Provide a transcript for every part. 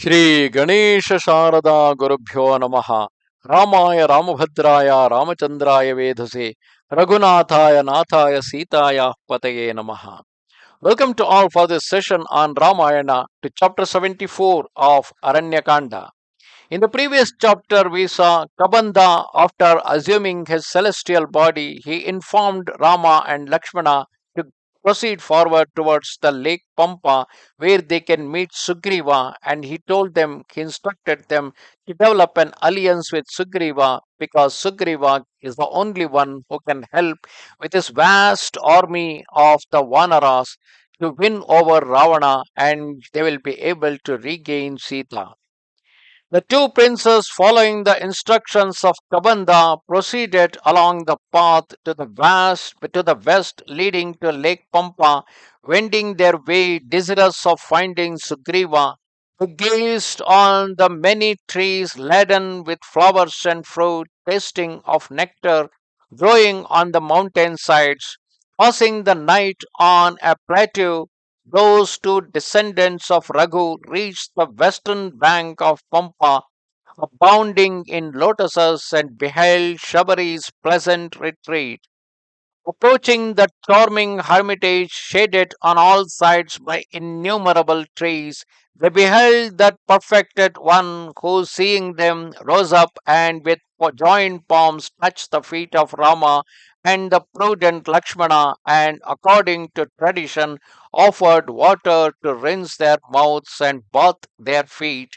Shri Ganesha Sharada Gurubhyo Namaha Ramaya Ramabhadraya Ramachandraya Vedhase Raghunathaya Nathaya Sitaya Pataye Namaha. Welcome to all for this session on Ramayana to chapter 74 of Aranya Kanda. In the previous chapter, we saw Kabanda, after assuming his celestial body, he informed Rama and Lakshmana to proceed forward towards the lake Pampa where they can meet Sugriva, and he instructed them to develop an alliance with Sugriva because Sugriva is the only one who can help with his vast army of the Vanaras to win over Ravana, and they will be able to regain Sita. The two princes, following the instructions of Kabanda, proceeded along the path to the west leading to Lake Pampa, wending their way desirous of finding Sugriva, who gazed on the many trees laden with flowers and fruit, tasting of nectar, growing on the mountain sides, passing the night on a plateau. Those two descendants of Raghu reached the western bank of Pampa, abounding in lotuses, and beheld Shabari's pleasant retreat. Approaching the charming hermitage shaded on all sides by innumerable trees, they beheld that perfected one who, seeing them, rose up and with joined palms touched the feet of Rama and the prudent Lakshmana, and according to tradition offered water to rinse their mouths and bathe their feet.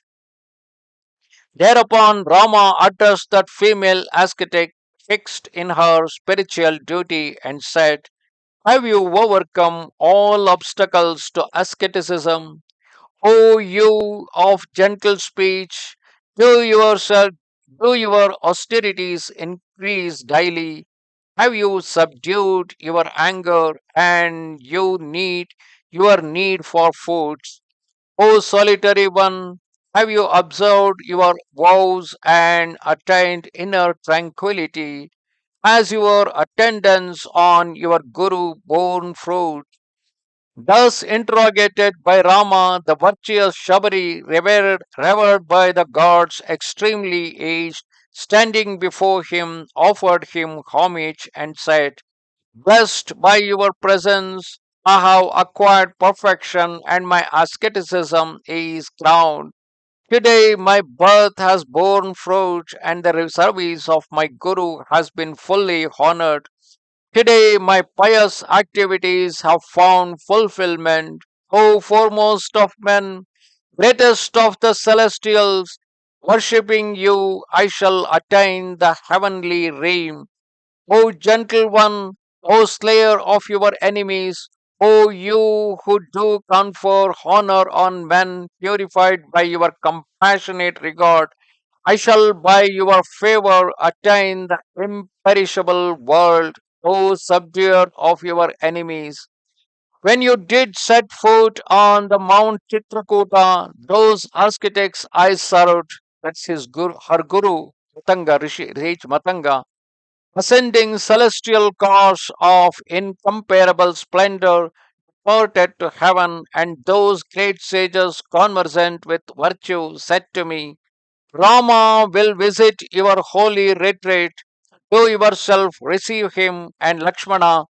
Thereupon Rama addressed that female ascetic fixed in her spiritual duty and said, have you overcome all obstacles to asceticism? O you of gentle speech, do yourself do your austerities increase daily? Have you subdued your anger and your need for food? O solitary one, have you observed your vows and attained inner tranquility? Has your attendance on your Guru borne fruit? Thus interrogated by Rama, the virtuous Shabari, revered by the gods, extremely aged, standing before him, offered him homage and said, blessed by your presence, I have acquired perfection and my asceticism is crowned. Today my birth has borne fruit and the service of my Guru has been fully honored. Today my pious activities have found fulfillment. O foremost of men, greatest of the celestials, worshipping you I shall attain the heavenly realm. O gentle one, O slayer of your enemies, O you who do confer honor on men purified by your compassionate regard, I shall by your favor attain the imperishable world, O subduer of your enemies. When you did set foot on the Mount Chitrakuta, those architects I served, that's her guru, Sage Matanga, ascending celestial cars of incomparable splendor, departed to heaven, and those great sages conversant with virtue said to me, Rama will visit your holy retreat. Do yourself receive him, and Lakshmana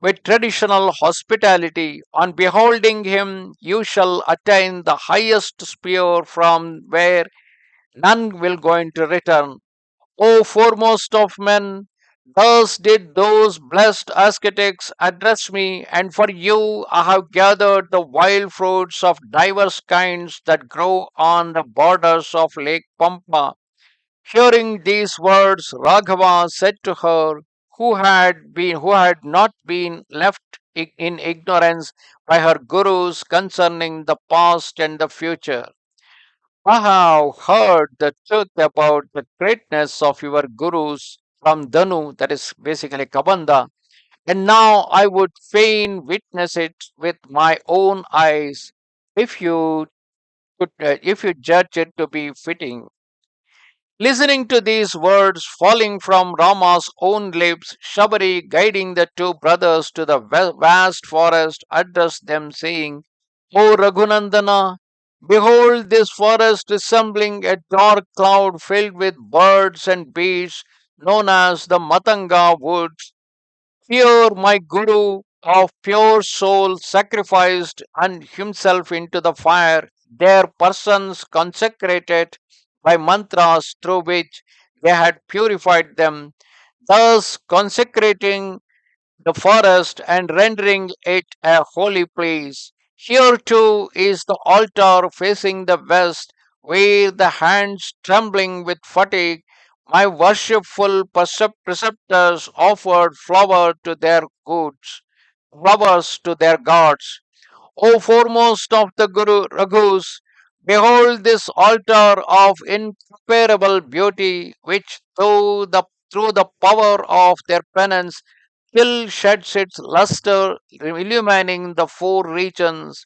with traditional hospitality. On beholding him, you shall attain the highest sphere from where none will going to return. O foremost of men, thus did those blessed ascetics address me, and for you I have gathered the wild fruits of diverse kinds that grow on the borders of Lake Pampa. Hearing these words, Raghava said to her, who had not been left in ignorance by her gurus concerning the past and the future. I have heard the truth about the greatness of your gurus from Danu, that is basically Kabanda, and now I would fain witness it with my own eyes, if you if you judge it to be fitting. Listening to these words falling from Rama's own lips, Shabari, guiding the two brothers to the vast forest, addressed them, saying, O Raghunandana, Behold, this forest resembling a dark cloud filled with birds and beasts, known as the Matanga woods. Here, my Guru of pure soul sacrificed and himself into the fire, their persons consecrated by mantras through which they had purified them, thus consecrating the forest and rendering it a holy place. Here too is the altar facing the west, where the hands trembling with fatigue, my worshipful preceptors offered flowers to their gods. O foremost of the Guru Raghus, behold this altar of incomparable beauty, which through the power of their penance still sheds its luster, illumining the four regions.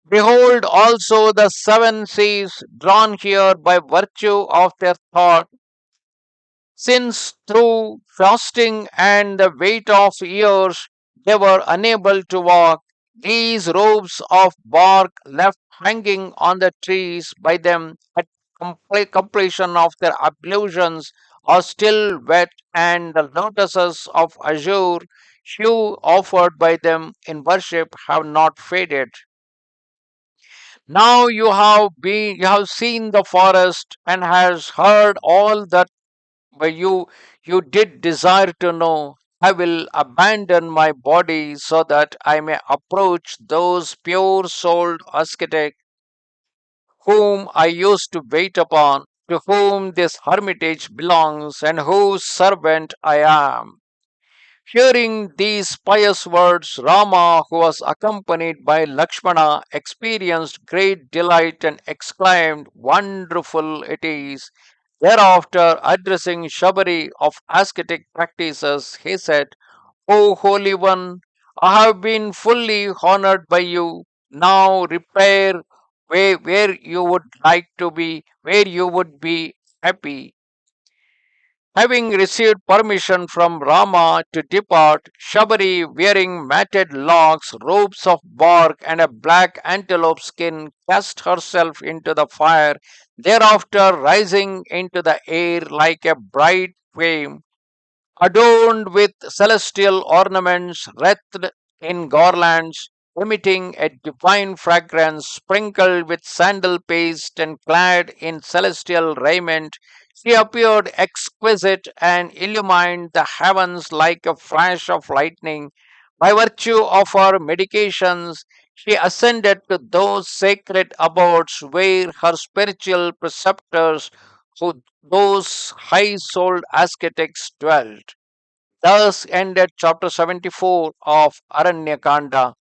Behold also the seven seas drawn here by virtue of their thought, since through fasting and the weight of years they were unable to walk. These robes of bark left hanging on the trees by them at completion of their ablutions are still wet, and the lotuses of azure hue offered by them in worship have not faded. Now you have seen the forest and has heard all that but you did desire to know. I will abandon my body so that I may approach those pure souled ascetic whom I used to wait upon, to whom this hermitage belongs, and whose servant I am. Hearing these pious words, Rama, who was accompanied by Lakshmana, experienced great delight and exclaimed, "Wonderful it is!" Thereafter, addressing Shabari of ascetic practices, he said, O Holy One, I have been fully honored by you. Now repair where you would like to be, where you would be happy. Having received permission from Rama to depart, Shabari, wearing matted locks, robes of bark, and a black antelope skin, cast herself into the fire, thereafter rising into the air like a bright flame, adorned with celestial ornaments, wreathed in garlands, emitting a divine fragrance, sprinkled with sandal paste and clad in celestial raiment. She appeared exquisite and illumined the heavens like a flash of lightning. By virtue of her medications, she ascended to those sacred abodes where her spiritual preceptors, who those high souled ascetics dwelt. Thus ended chapter 74 of Aranya Kanda.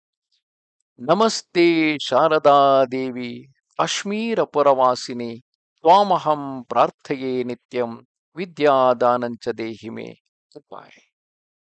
Namaste Sharada Devi, Kashmir Puravasini, Twamaham Prarthaye Nityam, Vidya Danancha Dehime. Goodbye.